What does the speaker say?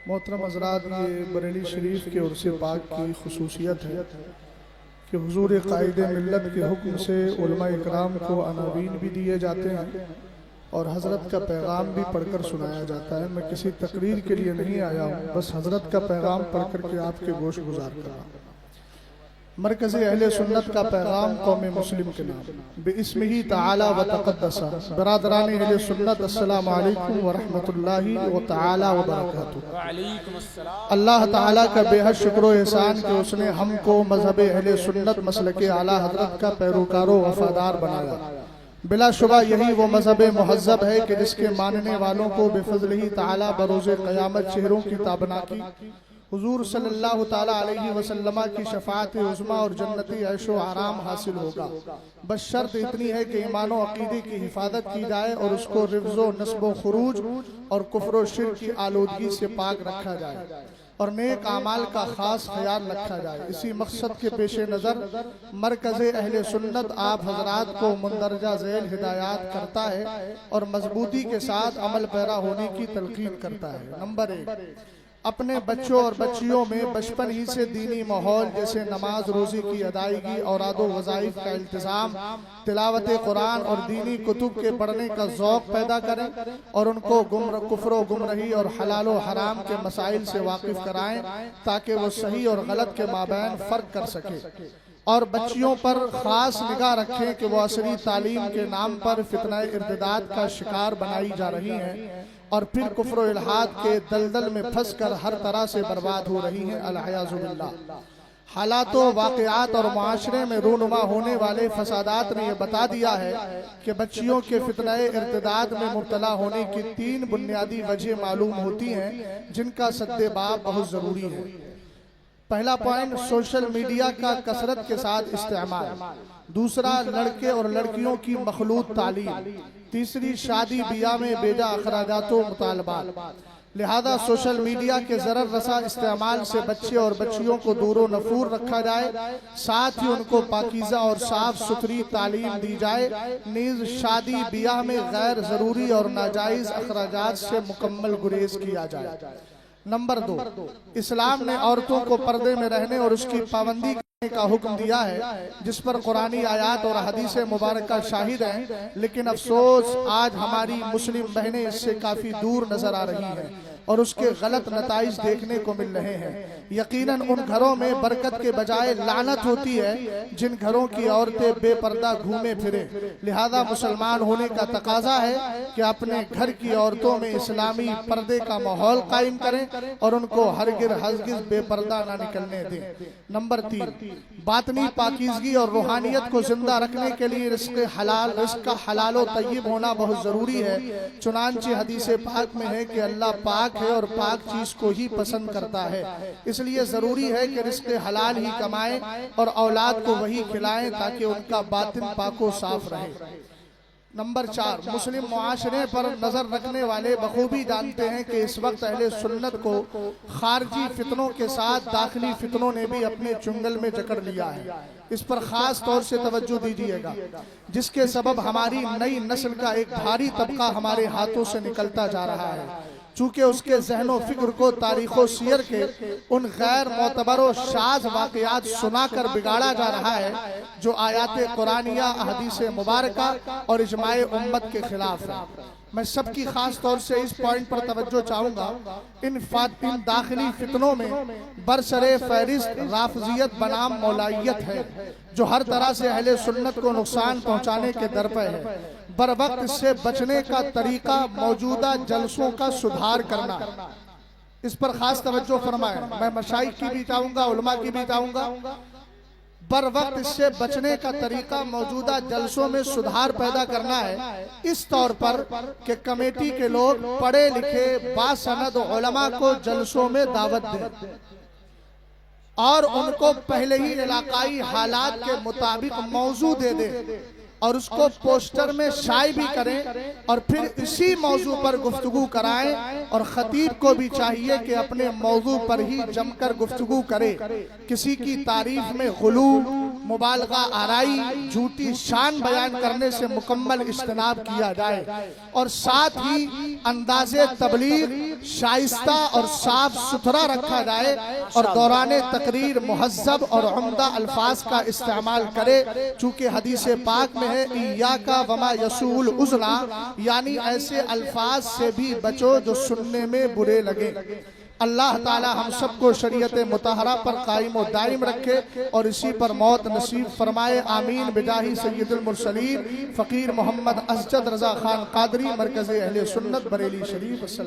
محترم حضرات، یہ بریلی شریف کے عرس پاک کی خصوصیت ہے کہ حضور قائد ملت کے حکم سے علماء اکرام کو عناوین بھی دیے جاتے ہیں اور حضرت کا پیغام بھی پڑھ کر سنایا جاتا ہے۔ میں کسی تقریر کے لیے نہیں آیا ہوں، بس حضرت کا پیغام پڑھ کر کے آپ کے گوش گزار کر رہا ہوں۔ مرکز اہل سنت کا پیغام قوم مسلم کے نام بِاسْمِهِ تعالی و تقدس۔ برادران اہل سنت، السلام علیکم ورحمت اللہ تعالی وبرکاتہ۔ اللہ تعالیٰ کا بے حد شکر و احسان کہ اس نے ہم کو مذہب اہل سنت مسلک اعلیٰ حضرت کا پیروکار و وفادار بنایا۔ بلا شبہ یہی وہ مذہب مہذب ہے کہ جس کے ماننے والوں کو بفضلہ تعالی بروز قیامت چہروں کی تابناکی حضور صلی اللہ تعالیٰ علیہ وسلم کی شفاعت عظمیٰ اور جنتی عیش و آرام حاصل ہوگا، بس شرط اتنی ہے کہ ایمان و عقیدے کی حفاظت کی جائے اور اس کو رفض و نسب و خروج اور کفر و شرک کی آلودگی سے پاک رکھا جائے اور نیک اعمال کا خاص خیال رکھا جائے۔ اسی مقصد کے پیش نظر مرکز اہل سنت آپ حضرات کو مندرجہ ذیل ہدایات کرتا ہے اور مضبوطی کے ساتھ عمل پیرا ہونے کی تلقین کرتا ہے۔ نمبر 1، اپنے بچوں اور بچیوں میں بچپن ہی سے دینی ماحول جیسے نماز روزی کی ادائیگی، اوراد و وظائف کا التزام، تلاوت قرآن اور دینی کتب کے پڑھنے کا ذوق پیدا کریں اور ان کو کفر و گمراہی اور حلال و حرام کے مسائل سے واقف کرائیں تاکہ وہ صحیح اور غلط کے مابین فرق کر سکے، اور بچیوں پر خاص نگاہ رکھیں کہ وہ عصری تعلیم کے نام پر فتنہ ارتداد کا شکار بنائی جا رہی ہیں اور پھر کفر و الحاد کے دلدل میں پھنس کر ہر طرح سے برباد ہو رہی ہیں، العیاذ باللہ۔ حالات و واقعات اور معاشرے میں رونما ہونے والے فسادات نے یہ بتا دیا ہے کہ بچیوں کے فتنہ ارتداد میں مبتلا ہونے کی 3 بنیادی وجہ معلوم ہوتی ہیں جن کا سد باب بہت ضروری ہے۔ پہلا پوائنٹ، سوشل میڈیا کا کثرت کے ساتھ استعمال۔ دوسرا، لڑکے اور لڑکیوں کی مخلوط تعلیم۔ تیسری، شادی بیاہ میں بیجا اخراجات و مطالبات۔ لہذا سوشل میڈیا کے ضرر رسا استعمال سے بچے اور بچیوں کو دور و نفور رکھا جائے، ساتھ ہی ان کو پاکیزہ اور صاف ستھری تعلیم دی جائے، نیز شادی بیاہ میں غیر ضروری اور ناجائز اخراجات سے مکمل گریز کیا جائے۔ نمبر 2، اسلام نے عورتوں کو پردے میں رہنے اور اس کی پابندی کرنے کا حکم دیا ہے جس پر قرآنی آیات اور حدیث مبارکہ شاہد ہیں، لیکن افسوس آج ہماری مسلم بہنیں اس سے کافی دور نظر آ رہی ہیں اور اس کے غلط نتائج دیکھنے کو مل رہے ہیں۔ یقیناً ان گھروں میں برکت کے بجائے لعنت ہوتی ہے جن گھروں کی عورتیں بے پردہ گھومے پھریں۔ لہذا مسلمان ہونے کا تقاضا ہے کہ اپنے گھر کی عورتوں میں اسلامی پردے کا ماحول قائم کریں اور ان کو ہرگز بے پردہ نہ نکلنے دیں۔ نمبر 3، باطنی پاکیزگی اور روحانیت کو زندہ رکھنے کے لیے رزق کا حلال و طیب ہونا بہت ضروری ہے۔ چنانچہ حدیث پاک میں ہے کہ اللہ پاک ہے اور پاک چیز کو ہی پسند کرتا ہے، اس لیے ضروری ہے کہ رزق حلال ہی کمائیں اور اولاد کو وہی کھلائیں تاکہ ان کا باطن پاک و صاف رہے۔ نمبر 4، مسلم معاشرے پر نظر رکھنے والے بخوبی جانتے ہیں کہ اس وقت اہل سنت کو خارجی فتنوں کے ساتھ داخلی فتنوں نے بھی اپنے چنگل میں جکڑ لیا ہے۔ اس پر خاص طور سے توجہ دیجیے گا، جس کے سبب ہماری نئی نسل کا ایک بھاری طبقہ ہمارے ہاتھوں سے نکلتا جا رہا ہے، چونکہ اس کے ذہن و فکر کو تاریخ و سیر کے ان غیر معتبر و شاذ واقعات سنا کر بگاڑا جا رہا ہے جو آیات قرآنیہ، احادیث مبارکہ اور اجماع امت کے خلاف ہے۔ میں سب کی خاص طور سے اس پوائنٹ پر توجہ چاہوں گا، ان داخلی فتنوں میں برسر فہرست رافضیت بنام مولائیت ہے جو ہر طرح سے اہل سنت کو نقصان پہنچانے کے درپے ہے۔ بر وقت اس سے بچنے کا طریقہ موجودہ جلسوں کا سدھار کرنا، اس پر خاص توجہ فرمائیں۔ میں مشائخ کی بھی چاہوں گا، علماء کی بھی چاہوں گا۔ بر وقت اس سے بچنے کا طریقہ موجودہ جلسوں میں سدھار پیدا کرنا ہے، اس طور پر کہ کمیٹی کے لوگ پڑھے لکھے باسند علماء کو جلسوں میں دعوت دیں اور ان کو پہلے ہی علاقائی حالات کے مطابق موضوع دے دیں اور اس کو پوسٹر میں شائع بھی کریں اور پھر اسی موضوع پر گفتگو کرائیں، اور خطیب کو بھی چاہیے کہ اپنے موضوع پر ہی جم کر گفتگو کرے۔ کسی کی تعریف میں غلو، مبالغہ آرائی جھوٹی شان بیان کرنے سے مکمل اجتناب کیا جائے، اور ساتھ ہی انداز تبلیغ شائستہ اور صاف ستھرا رکھا جائے، اور دوران تقریر مہذب اور عمدہ الفاظ کا استعمال کرے، چونکہ حدیث پاک میں ہے ایاکا وما یسوء الاذن، یعنی ایسے الفاظ سے بھی بچو جو سننے میں برے لگے۔ اللہ تعالی ہم سب کو شریعت مطہرہ پر قائم و دائم رکھے اور اسی پر موت نصیب فرمائے، آمین بجاہ سید المرسلین فقیر محمد اسجد رضا خان قادری، مرکز اہل سنت بریلی شریف۔